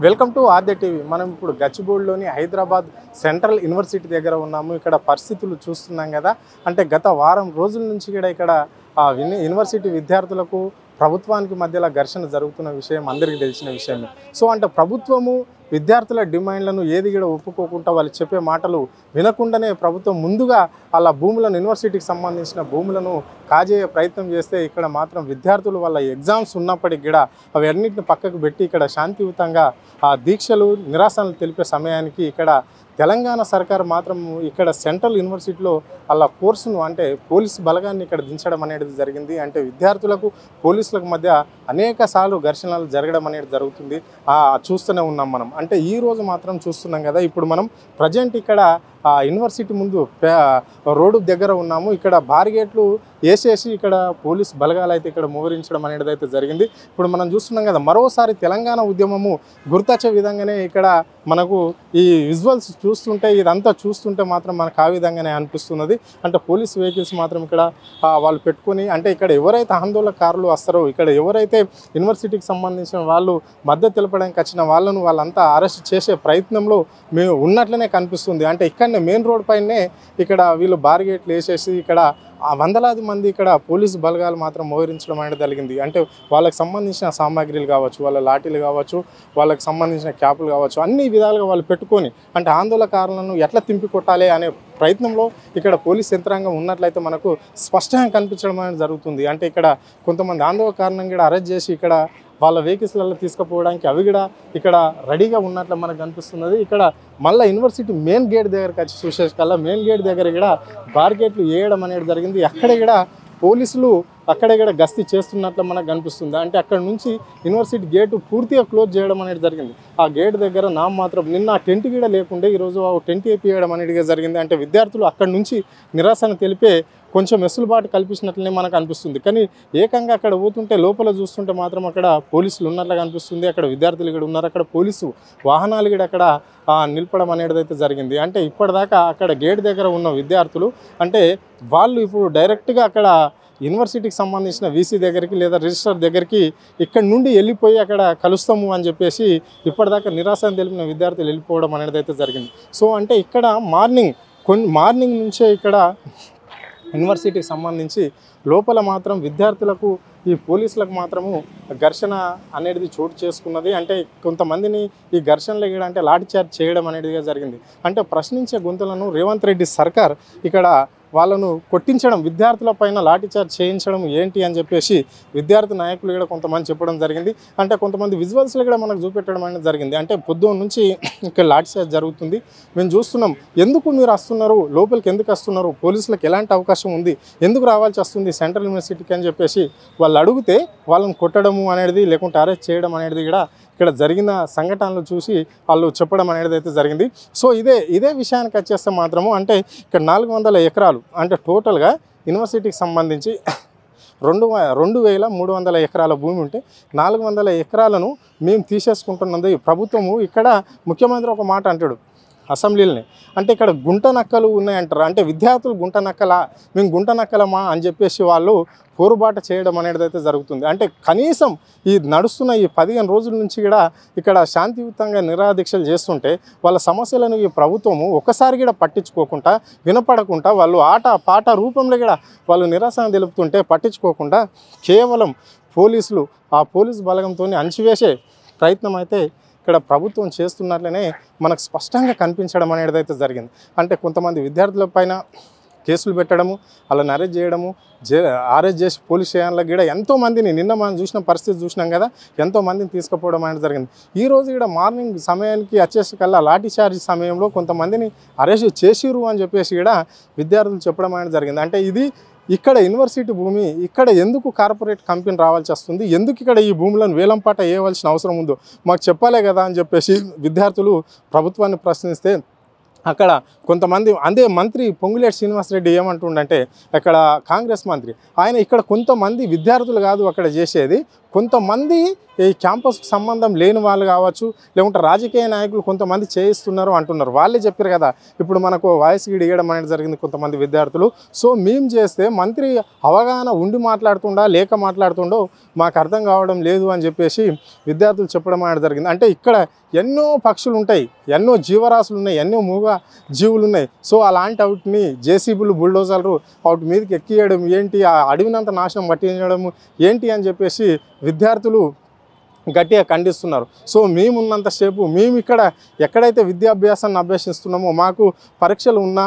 Welcome to Aadya TV. మనం ఇప్పుడు గచ్చిబౌలిలోని Hyderabad central university దగ్గర ఉన్నాము. ఇక్కడ పరిస్థితులు చూస్తున్నాం కదా. అంటే గత వారం రోజుల నుంచి కూడా ఇక్కడ యూనివర్సిటీ విద్యార్థులకు ప్రభుత్వానికి మధ్యలో ఘర్షణ జరుగుతున్న విషయం అందరికీ తెలిసిన విషయమే. సో అంటే ప్రభుత్వము విద్యార్థుల డిమాండ్లను ఏది కూడా ఒప్పుకోకుండా వాళ్ళు చెప్పే మాటలు వినకుండానే ప్రభుత్వం ముందుగా అలా భూములను యూనివర్సిటీకి సంబంధించిన భూములను కాజేయ ప్రయత్నం చేస్తే ఇక్కడ మాత్రం విద్యార్థులు వాళ్ళ ఎగ్జామ్స్ ఉన్నప్పటికీ కూడా అవి అన్నింటిని పక్కకు పెట్టి ఇక్కడ శాంతియుతంగా ఆ దీక్షలు నిరాశనలు తెలిపే సమయానికి ఇక్కడ తెలంగాణ సర్కారు మాత్రం ఇక్కడ సెంట్రల్ యూనివర్సిటీలో అలా కోర్సును అంటే పోలీసు బలగాన్ని ఇక్కడ దించడం అనేది జరిగింది. అంటే విద్యార్థులకు పోలీసులకు మధ్య అనేక సార్లు ఘర్షణలు జరగడం అనేది జరుగుతుంది. చూస్తూనే ఉన్నాం మనం. అంటే ఈ రోజు మాత్రం చూస్తున్నాం కదా. ఇప్పుడు మనం ప్రజెంట్ ఇక్కడ యూనివర్సిటీ ముందు రోడ్డు దగ్గర ఉన్నాము. ఇక్కడ బారిగేట్లు వేసేసి ఇక్కడ పోలీస్ బలగాలు అయితే ఇక్కడ మోహరించడం అనేది అయితే జరిగింది. ఇప్పుడు మనం చూస్తున్నాం కదా, మరోసారి తెలంగాణ ఉద్యమము గుర్తొచ్చే విధంగానే ఇక్కడ మనకు ఈ విజువల్స్ చూస్తుంటే ఇదంతా చూస్తుంటే మాత్రం మనకు ఆ విధంగానే అనిపిస్తున్నది. అంటే పోలీస్ వెహికల్స్ మాత్రం ఇక్కడ వాళ్ళు పెట్టుకొని అంటే ఇక్కడ ఎవరైతే ఆందోళనకారులు వస్తారో ఇక్కడ ఎవరైతే యూనివర్సిటీకి సంబంధించిన వాళ్ళు మద్దతు తెలపడానికి వచ్చిన వాళ్ళంతా అరెస్ట్ చేసే ప్రయత్నంలో మేము ఉన్నట్లనే కనిపిస్తుంది. అంటే ఇక్కడనే మెయిన్ రోడ్ పైనే ఇక్కడ వీళ్ళు బారిగేట్లు వేసేసి ఇక్కడ వందలాది మంది ఇక్కడ పోలీసు బలగాలు మాత్రం మోహరించడం అనేది జరిగింది. అంటే వాళ్ళకి సంబంధించిన సామాగ్రిలు కావచ్చు, వాళ్ళ లాఠీలు కావచ్చు, వాళ్ళకి సంబంధించిన క్యాపులు కావచ్చు, అన్ని విధాలుగా వాళ్ళు పెట్టుకొని అంటే ఆందోళనకారులను ఎట్లా తింపి కొట్టాలి అనే ప్రయత్నంలో ఇక్కడ పోలీస్ యంత్రాంగం ఉన్నట్లయితే మనకు స్పష్టంగా కనిపించడం అనేది జరుగుతుంది. అంటే ఇక్కడ కొంతమంది ఆందోళనకారులను కూడా అరెస్ట్ చేసి ఇక్కడ వాళ్ళ వెహికల్స్లలో తీసుకుపోవడానికి అవి కూడా ఇక్కడ రెడీగా ఉన్నట్లు మనకు కనిపిస్తున్నది. ఇక్కడ మళ్ళీ యూనివర్సిటీ మెయిన్ గేట్ దగ్గరకు వచ్చి చూసేకల్లా మెయిన్ గేట్ దగ్గర కూడా బార్గేట్లు వేయడం అనేది జరిగింది. అక్కడ కూడా పోలీసులు అక్కడే కూడా గస్తీ చేస్తున్నట్లు మనకు కనిపిస్తుంది. అంటే అక్కడ నుంచి యూనివర్సిటీ గేటు పూర్తిగా క్లోజ్ చేయడం అనేది జరిగింది. ఆ గేట్ దగ్గర మాత్రం నిన్న టెంట్ కూడా లేకుండే ఈరోజు టెంట్ వేయడం అనేది జరిగింది. అంటే విద్యార్థులు అక్కడి నుంచి నిరాశను తెలిపే కొంచెం వెసులుబాటు కల్పించినట్లనే మనకు అనిపిస్తుంది. కానీ ఏకంగా అక్కడ పోతుంటే లోపల చూస్తుంటే మాత్రం అక్కడ పోలీసులు ఉన్నట్లుగా కనిపిస్తుంది. అక్కడ విద్యార్థులు కూడా ఉన్నారు. అక్కడ పోలీసు వాహనాలు కూడా అక్కడ నిలపడం అనేది అయితే జరిగింది. అంటే ఇప్పటిదాకా అక్కడ గేట్ దగ్గర ఉన్న విద్యార్థులు అంటే వాళ్ళు ఇప్పుడు డైరెక్ట్గా అక్కడ యూనివర్సిటీకి సంబంధించిన వీసీ దగ్గరికి లేదా రిజిస్టర్ దగ్గరికి ఇక్కడ నుండి వెళ్ళిపోయి అక్కడ కలుస్తాము అని చెప్పేసి ఇప్పటిదాకా నిరాశను తెలిపిన విద్యార్థులు వెళ్ళిపోవడం అనేది అయితే జరిగింది. సో అంటే ఇక్కడ మార్నింగ్ నుంచే ఇక్కడ యూనివర్సిటీకి సంబంధించి లోపల మాత్రం విద్యార్థులకు ఈ పోలీసులకు మాత్రము ఘర్షణ అనేది చోటు చేసుకున్నది. అంటే కొంతమందిని ఈ ఘర్షణలు అంటే లాఠీచార్జ్ చేయడం అనేది జరిగింది. అంటే ప్రశ్నించే గొంతులను రేవంత్ రెడ్డి సర్కార్ ఇక్కడ వాళ్ళను కొట్టించడం, విద్యార్థుల పైన లాఠీచార్జ్ చేయించడం ఏంటి అని చెప్పేసి విద్యార్థి నాయకులు కూడా కొంతమంది చెప్పడం జరిగింది. అంటే కొంతమంది విజువల్స్లు కూడా మనకు చూపెట్టడం అనేది జరిగింది. అంటే పొద్దున్న నుంచి ఇక్కడ లాఠీచార్జ్ జరుగుతుంది, మేము చూస్తున్నాం. ఎందుకు మీరు వస్తున్నారు, లోపలికి ఎందుకు వస్తున్నారు, పోలీసులకు ఎలాంటి అవకాశం ఉంది, ఎందుకు రావాల్సి వస్తుంది సెంట్రల్ యూనివర్సిటీకి అని చెప్పేసి వాళ్ళు అడిగితే వాళ్ళని కొట్టడము అనేది లేకుంటే అరెస్ట్ చేయడం అనేది కూడా ఇక్కడ జరిగిన సంఘటనలు చూసి వాళ్ళు చెప్పడం అనేది అయితే జరిగింది. సో ఇదే విషయానికి వచ్చేస్తే మాత్రము అంటే ఇక్కడ 400 ఎకరాలు అంటే టోటల్గా యూనివర్సిటీకి సంబంధించి 2300 ఎకరాల భూమి ఉంటే 400 ఎకరాలను మేము తీసేసుకుంటున్నది ప్రభుత్వము. ఇక్కడ ముఖ్యమంత్రి ఒక మాట అంటాడు అసెంబ్లీలని, అంటే ఇక్కడ గుంట నక్కలు ఉన్నాయంటారు. అంటే విద్యార్థులు గుంట నక్కలా, మేము గుంట నక్కలమా అని చెప్పేసి వాళ్ళు పోరుబాట చేయడం అనేది అయితే జరుగుతుంది. అంటే కనీసం ఈ నడుస్తున్న ఈ 15 రోజుల నుంచి కూడా ఇక్కడ శాంతియుతంగా నిరాదీక్షలు చేస్తుంటే వాళ్ళ సమస్యలను ఈ ప్రభుత్వము ఒక్కసారి కూడా పట్టించుకోకుండా వినపడకుండా వాళ్ళు పాట రూపంలో కూడా వాళ్ళు నిరాశన తెలుపుతుంటే పట్టించుకోకుండా కేవలం పోలీసులు ఆ పోలీసు బలగంతో అణిచివేసే ప్రయత్నం అయితే ఇక్కడ ప్రభుత్వం చేస్తున్నట్లనే మనకు స్పష్టంగా కనిపించడం అనేది అయితే జరిగింది. అంటే కొంతమంది విద్యార్థుల పైన కేసులు పెట్టడము, వాళ్ళని అరెస్ట్ చేయడము, అరెస్ట్ చేసి పోలీస్ స్టేషన్లకు కూడా ఎంతోమందిని నిన్న మనం చూసిన పరిస్థితి చూసినాం కదా, ఎంతోమందిని తీసుకుపోవడం అనేది జరిగింది. ఈరోజు కూడా మార్నింగ్ సమయానికి వచ్చేసరికల్లా లాఠీచార్జ్ సమయంలో కొంతమందిని అరెస్ట్ చేసిరు అని చెప్పేసి కూడా విద్యార్థులు చెప్పడం అనేది జరిగింది. అంటే ఇది ఇక్కడ యూనివర్సిటీ భూమి, ఇక్కడ ఎందుకు కార్పొరేట్ కంపెనీ రావాల్సి వస్తుంది, ఎందుకు ఇక్కడ ఈ భూములను వేలంపాట వేయవలసిన అవసరం ఉందో మాకు చెప్పాలే కదా అని చెప్పేసి విద్యార్థులు ప్రభుత్వాన్ని ప్రశ్నిస్తే అక్కడ కొంతమంది అదే మంత్రి పొంగులేటి శ్రీనివాసరెడ్డి ఏమంటుండంటే అక్కడ కాంగ్రెస్ మంత్రి ఆయన ఇక్కడ కొంతమంది విద్యార్థులు కాదు అక్కడ చేసేది కొంతమంది ఈ క్యాంపస్కి సంబంధం లేని వాళ్ళు కావచ్చు, లేకుంటే రాజకీయ నాయకులు కొంతమంది చేయిస్తున్నారు అంటున్నారు. వాళ్ళే చెప్పారు కదా, ఇప్పుడు మనకు వాయిస్ గిడి ఇవ్వడం అనేది జరిగింది కొంతమంది విద్యార్థులు. సో మేము చేస్తే మంత్రి అవగాహన ఉండి మాట్లాడుతుండా లేక మాట్లాడుతుండో మాకు అర్థం కావడం లేదు అని చెప్పేసి విద్యార్థులు చెప్పడం అనేది జరిగింది. అంటే ఇక్కడ ఎన్నో పక్షులు ఉంటాయి, ఎన్నో జీవరాశులు ఉన్నాయి, ఎన్నో మూగ జీవులు ఉన్నాయి. సో అలాంటి వాటిని జేసీబీలు బుల్డోజర్లు వాటి మీదకి ఎక్కియడం ఏంటి, ఆ అడవినంత నాశనం పట్టించడం ఏంటి అని చెప్పేసి విద్యార్థులు గట్టిగా ఖండిస్తున్నారు. సో మేమున్నంతసేపు మేము ఇక్కడ ఎక్కడైతే విద్యాభ్యాసాన్ని అభ్యసిస్తున్నామో మాకు పరీక్షలు ఉన్నా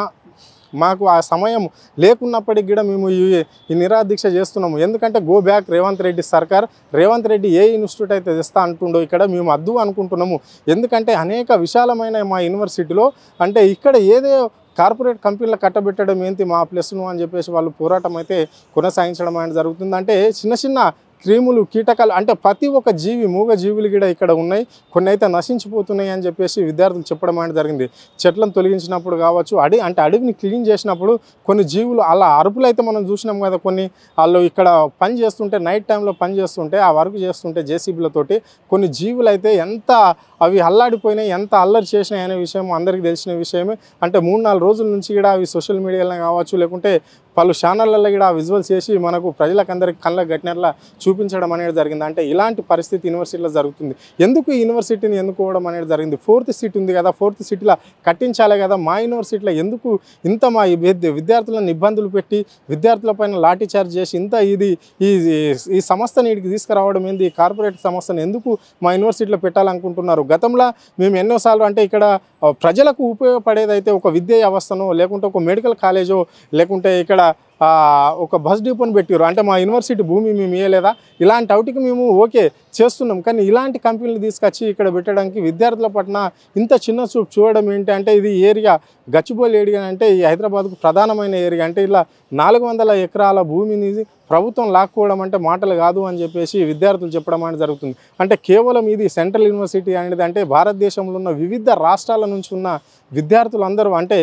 మాకు ఆ సమయం లేకున్నప్పటికీ కూడా మేము ఈ నిరాదీక్ష చేస్తున్నాము. ఎందుకంటే గో బ్యాక్ రేవంత్ రెడ్డి సర్కార్. రేవంత్ రెడ్డి ఏ ఇన్స్టిట్యూట్ అయితే తెస్తా అంటుండో ఇక్కడ మేము అద్దు అనుకుంటున్నాము. ఎందుకంటే అనేక విశాలమైన మా యూనివర్సిటీలో అంటే ఇక్కడ ఏదో కార్పొరేట్ కంపెనీలు కట్టబెట్టడం ఏంటి మా ప్లస్ను అని చెప్పేసి వాళ్ళు పోరాటం అయితే కొనసాగించడం అనేది జరుగుతుంది. అంటే చిన్న చిన్న క్రిములు కీటకాలు అంటే ప్రతి ఒక్క జీవి మూగ జీవులు కూడా ఇక్కడ ఉన్నాయి, కొన్ని అయితే నశించిపోతున్నాయి అని చెప్పేసి విద్యార్థులు చెప్పడం అనేది జరిగింది. చెట్లను తొలగించినప్పుడు కావచ్చు, అడవిని క్లీన్ చేసినప్పుడు కొన్ని జీవులు అలా అరుపులు అయితే మనం చూసినాం కదా, కొన్ని వాళ్ళు ఇక్కడ పని చేస్తుంటే నైట్ టైంలో పని చేస్తుంటే ఆ వర్క్ చేస్తుంటే జేసీబీలతోటి కొన్ని జీవులు అయితే ఎంత అవి అల్లాడిపోయినాయి, ఎంత అల్లరి చేసినాయి అనే విషయం అందరికీ తెలిసిన విషయమే. అంటే 3-4 రోజుల నుంచి కూడా అవి సోషల్ మీడియాలో కావచ్చు, లేకుంటే పలు ఛానళ్ళల్లో కూడా విజువల్స్ చేసి మనకు ప్రజలకందరికి కళ్ళకు గట్టినట్లా చూపించడం అనేది జరిగింది. అంటే ఇలాంటి పరిస్థితి యూనివర్సిటీలో జరుగుతుంది. ఎందుకు ఈ యూనివర్సిటీని ఎన్నుకోవడం అనేది జరిగింది? 4th సీట్ ఉంది కదా, 4th సీట్లో కట్టించాలి కదా, మా యూనివర్సిటీలో ఎందుకు ఇంత మా విద్యార్థులను ఇబ్బందులు పెట్టి విద్యార్థులపైన లాఠీ చార్జ్ చేసి ఇంత ఈ సంస్థని ఇక్కడికి తీసుకురావడం ఏంది? ఈ కార్పొరేట్ సంస్థను ఎందుకు మా యూనివర్సిటీలో పెట్టాలనుకుంటున్నారు? గతంలో మేము ఎన్నోసార్లు అంటే ఇక్కడ ప్రజలకు ఉపయోగపడేదైతే ఒక విద్యా వ్యవస్థనో లేకుంటే ఒక మెడికల్ కాలేజో లేకుంటే ఇక్కడ ఒక బస్ డిపోని పెట్టారు. అంటే మా యూనివర్సిటీ భూమి మేము ఇవ్వలేదా? ఇలాంటి అవుటికి మేము ఓకే చేస్తున్నాం, కానీ ఇలాంటి కంపెనీలు తీసుకొచ్చి ఇక్కడ పెట్టడానికి విద్యార్థుల పట్ల ఇంత చిన్న చూపు చూడడం ఏంటి? అంటే ఇది ఏరియా గచ్చిబౌలి ఏరియా అంటే ఈ హైదరాబాద్కు ప్రధానమైన ఏరియా. అంటే ఇలా 400 ఎకరాల భూమిని ప్రభుత్వం లాక్కోవడం అంటే మాటలు కాదు అని చెప్పేసి విద్యార్థులు చెప్పడం అనేది జరుగుతుంది. అంటే కేవలం ఇది సెంట్రల్ యూనివర్సిటీ అనేది అంటే భారతదేశంలో ఉన్న వివిధ రాష్ట్రాల నుంచి ఉన్న విద్యార్థులందరూ అంటే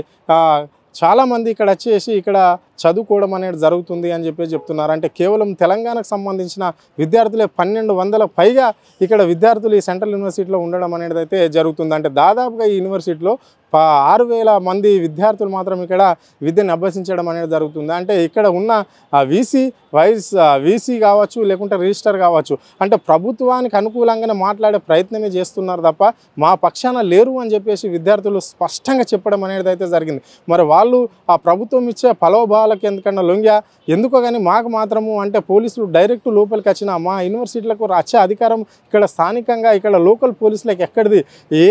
చాలామంది ఇక్కడ వచ్చేసి ఇక్కడ చదువుకోవడం అనేది జరుగుతుంది అని చెప్పేసి చెప్తున్నారు. అంటే కేవలం తెలంగాణకు సంబంధించిన విద్యార్థులే 1200 పైగా ఇక్కడ విద్యార్థులు ఈ సెంట్రల్ యూనివర్సిటీలో ఉండడం అనేది అయితే జరుగుతుంది. అంటే దాదాపుగా ఈ యూనివర్సిటీలో 6000 మంది విద్యార్థులు మాత్రం ఇక్కడ విద్యను అభ్యసించడం అనేది జరుగుతుంది. అంటే ఇక్కడ ఉన్న వీసీ కావచ్చు లేకుంటే రిజిస్టర్ కావచ్చు అంటే ప్రభుత్వానికి అనుకూలంగానే మాట్లాడే ప్రయత్నమే చేస్తున్నారు తప్ప మా పక్షాన లేరు అని చెప్పేసి విద్యార్థులు స్పష్టంగా చెప్పడం అనేది అయితే జరిగింది. మరి వాళ్ళు ఆ ప్రభుత్వం ఇచ్చే పలోభావాలకి ఎందుకన్నా లొంగ్యా ఎందుకో కానీ మాకు మాత్రము అంటే పోలీసులు డైరెక్ట్ లోపలికి వచ్చిన మా యూనివర్సిటీలకు వచ్చే అధికారం ఇక్కడ స్థానికంగా ఇక్కడ లోకల్ పోలీసులకు ఎక్కడిది,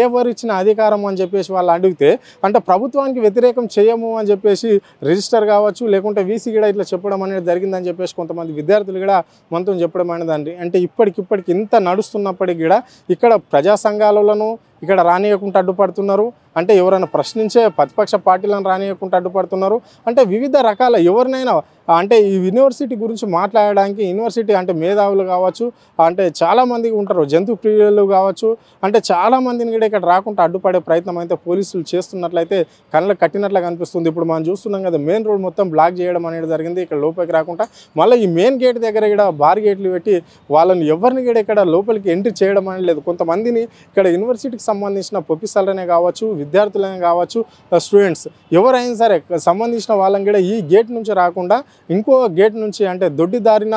ఎవరు ఇచ్చిన అధికారం అని చెప్పేసి వాళ్ళు అడిగితే అంటే ప్రభుత్వానికి వ్యతిరేకం చేయము అని చెప్పేసి రిజిస్టర్ కావచ్చు లేకుంటే వీసీ కూడా ఇట్లా చెప్పడం అనేది జరిగిందని చెప్పేసి కొంతమంది విద్యార్థులు కూడా మనతో చెప్పడం అనేది. అంటే ఇప్పటికిప్పటికి ఇంత నడుస్తున్నప్పటికీ కూడా ఇక్కడ ప్రజా సంఘాలను ఇక్కడ రానియకుండా అడ్డుపడుతున్నారు. అంటే ఎవరైనా ప్రశ్నించే ప్రతిపక్ష పార్టీలను రానియకుండా అడ్డుపడుతున్నారు. అంటే వివిధ రకాల ఎవరినైనా అంటే ఈ యూనివర్సిటీ గురించి మాట్లాడడానికి యూనివర్సిటీ అంటే మేధావులు కావచ్చు అంటే చాలామంది ఉంటారు, జంతు ప్రియులు కావచ్చు అంటే చాలామందిని కూడా ఇక్కడ రాకుండా అడ్డుపడే ప్రయత్నం అయితే పోలీసులు చేస్తున్నట్లయితే కళ్ళకు కట్టినట్లు కనిపిస్తుంది. ఇప్పుడు మనం చూస్తున్నాం కదా, మెయిన్ రోడ్ మొత్తం బ్లాక్ చేయడం అనేది జరిగింది ఇక్కడ లోపలికి రాకుండా. మళ్ళీ ఈ మెయిన్ గేట్ దగ్గర కూడా బార్ గేట్లు పెట్టి వాళ్ళని ఎవరిని కూడా ఇక్కడ లోపలికి ఎంట్రీ చేయడం అనేది లేదు. కొంతమందిని ఇక్కడ యూనివర్సిటీకి సంబంధించిన ప్రొఫెసర్లనే కావచ్చు విద్యార్థులనే కావచ్చు స్టూడెంట్స్ ఎవరైనా సరే సంబంధించిన వాళ్ళని కూడా ఈ గేట్ నుంచి రాకుండా ఇంకో గేట్ నుంచి అంటే దొడ్డిదారిన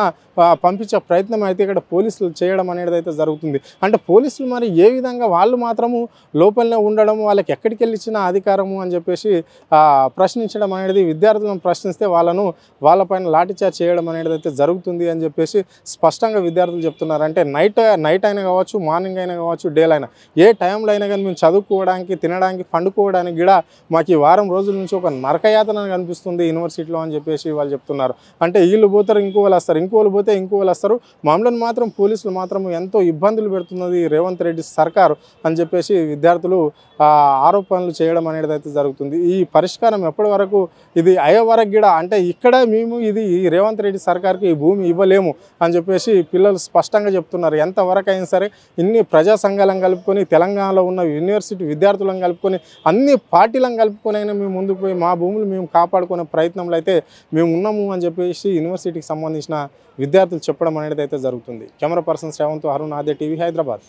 పంపించే ప్రయత్నం అయితే ఇక్కడ పోలీసులు చేయడం అనేది అయితే జరుగుతుంది. అంటే పోలీసులు మరి ఏ విధంగా వాళ్ళు మాత్రము లోపలనే ఉండడం వాళ్ళకి ఎక్కడికి వెళ్ళి ఇచ్చిన అధికారము అని చెప్పేసి ప్రశ్నించడం అనేది విద్యార్థులను ప్రశ్నిస్తే వాళ్ళపైన లాఠీచార్జ్ చేయడం అనేది అయితే జరుగుతుంది అని చెప్పేసి స్పష్టంగా విద్యార్థులు చెప్తున్నారు. అంటే నైట్ అయినా కావచ్చు మార్నింగ్ అయినా కావచ్చు డేలో అయినా ఏ టైంలో అయినా కానీ మేము చదువుకోవడానికి తినడానికి పండుకోవడానికి కూడా మాకు ఈ వారం రోజుల నుంచి ఒక నరకయాతన కనిపిస్తుంది యూనివర్సిటీలో అని చెప్పేసి వాళ్ళు చెప్తున్నారు. అంటే వీళ్ళు పోతారు ఇంకో వాళ్ళు వస్తారు, ఇంకో వాళ్ళు పోతే ఇంకో వాళ్ళు వస్తారు, మమ్మల్ని మాత్రం పోలీసులు మాత్రం ఎంతో ఇబ్బందులు పెడుతున్నది రేవంత్ రెడ్డి సర్కారు అని చెప్పేసి విద్యార్థులు ఆరోపణలు చేయడం అనేది అయితే జరుగుతుంది. ఈ పరిష్కారం ఎప్పటి వరకు ఇది అయ్యే వరకు కూడా అంటే ఇక్కడ మేము ఈ రేవంత్ రెడ్డి సర్కార్కి ఈ భూమి ఇవ్వలేము అని చెప్పేసి పిల్లలు స్పష్టంగా చెప్తున్నారు. ఎంతవరకు అయినా సరే ఇన్ని ప్రజా సంఘాలను కలుపుకొని తెలంగాణ తెలంగాణలో ఉన్న యూనివర్సిటీ విద్యార్థులను కలుపుకొని అన్ని పార్టీలను కలుపుకొని అయినా మేము ముందుకు పోయి మా భూములు మేము కాపాడుకునే ప్రయత్నంలో అయితే మేము ఉన్నాము అని చెప్పేసి యూనివర్సిటీకి సంబంధించిన విద్యార్థులు చెప్పడం అనేది అయితే జరుగుతుంది. కెమెరా పర్సన్ శ్రావంత్, అరుణ్, ఆద్య టీవీ, హైదరాబాద్.